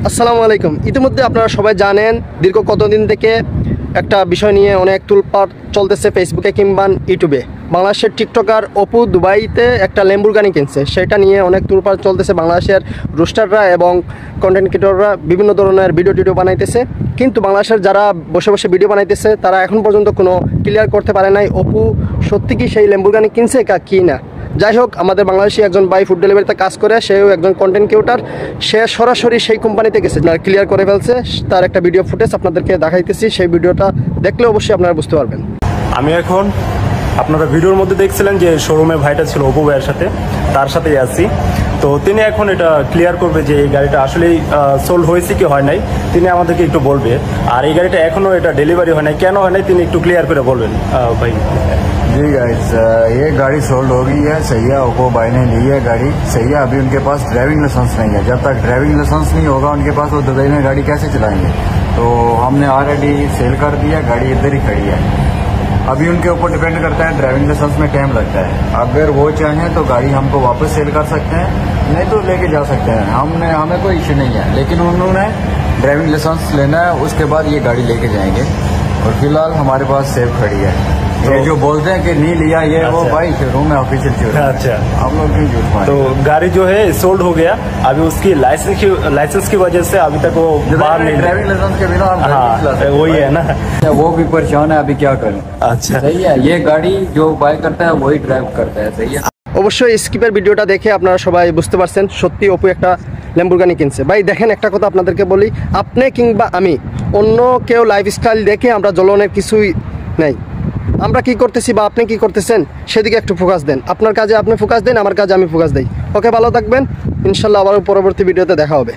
আসসালামু আলাইকুম। ইতিমধ্যে আপনারা সবাই জানেন দীর্ঘ কতদিন থেকে একটা বিষয় নিয়ে অনেক তুলপাড় চলতেছে ফেসবুকে কিংবা ইউটিউবে। বাংলাদেশের টিকটকার অপু দুবাইতে একটা ল্যাম্বরগিনি কিনছে, সেটা নিয়ে অনেক তুলপাড় চলতেছে। বাংলাদেশের রোস্টাররা এবং কন্টেন্ট ক্রিয়েটররা বিভিন্ন ধরনের ভিডিও বানাইতেছে, কিন্তু বাংলাদেশের যারা বসে বসে ভিডিও বানাইতেছে তারা এখন পর্যন্ত কোনো ক্লিয়ার করতে পারে নাই অপু সত্যি কি সেই ল্যাম্বরগিনি কিনছে কি না। যাই হোক, আমাদের বাংলাদেশি একজন ভাই ফুড ডেলিভারিতে কাজ করে, সেও একজন কন্টেন্ট ক্রিয়েটর, সে সরাসরি সেই কোম্পানিতে গেছে, ক্লিয়ার করে ফেলছে। তার একটা ভিডিও ফুটেজ আপনাদেরকে দেখাইতেছি, সেই ভিডিওটা দেখলে অবশ্যই আপনারা বুঝতে পারবেন। আমি এখন আপনারা ভিডিওর মধ্যে দেখছিলেন যে শোরুমে ভাইটা ছিল অপু ভাইয়ের সাথে, তার সাথেই আছি। তো তিনি এখন এটা ক্লিয়ার করবে যে এই গাড়িটা আসলেই সোল্ড হয়েছে কি হয় নাই, তিনি আমাদেরকে একটু বলবে। আর এই গাড়িটা এখনও এটা ডেলিভারি হয় নাই, কেন হয় নাই তিনি একটু ক্লিয়ার করে বলবেন ভাই। जी गाइस, ये गाड़ी सोल्ड हो गई है। सही है, ओप्पो भाई ने ली है गाड़ी। सही है, अभी उनके पास ड्राइविंग लाइसेंस नहीं है। जब तक ड्राइविंग लाइसेंस नहीं होगा उनके पास, वो दुबई में गाड़ी कैसे चलाएंगे। तो हमने ऑलरेडी सेल कर दिया, गाड़ी इधर ही खड़ी है। अभी उनके ऊपर डिपेंड करता है, ड्राइविंग लाइसेंस में टाइम लगता है। अगर वो चाहें तो गाड़ी हमको वापस सेल कर सकते हैं, नहीं तो लेके जा सकते हैं। हमें कोई इश्यू नहीं है, लेकिन उन्होंने ड्राइविंग लाइसेंस लेना है, उसके बाद ये गाड़ी लेके जाएंगे। और फिलहाल हमारे पास सेफ खड़ी है। ये जो बोलते हैं कि नहीं लिया ये वो भाई शोरूम में ऑफिशियल झूठ। अच्छा, हम लोग क्यों झूठ मारें। तो गाड़ी जो है सोल्ड हो गया, अभी उसकी लाइसेंस की वजह से अभी तक वो बाहर नहीं। ड्राइविंग लाइसेंस के बिना वही है ना, वो भी परेशान है, अभी क्या करें। अच्छा सही है, ये गाड़ी जो बाय करता है वही ड्राइव करता है। सही है। অবশ্যই স্কিপের ভিডিওটা দেখে আপনারা সবাই বুঝতে পারছেন সত্যি অপু একটা ল্যাম্বরগিনি কিনছে। ভাই দেখেন, একটা কথা আপনাদেরকে বলি, আপনি কিংবা আমি অন্য কেউ লাইফস্টাইল দেখে আমরা জ্বলনের কিছুই নেই। আমরা কি করতেছি বা আপনি কি করতেছেন সেদিকে একটু ফোকাস দেন। আপনার কাজে আপনি ফোকাস দেন, আমার কাজে আমি ফোকাস দিই। ওকে, ভালো থাকবেন, ইনশাল্লাহ আবারও পরবর্তী ভিডিওতে দেখা হবে।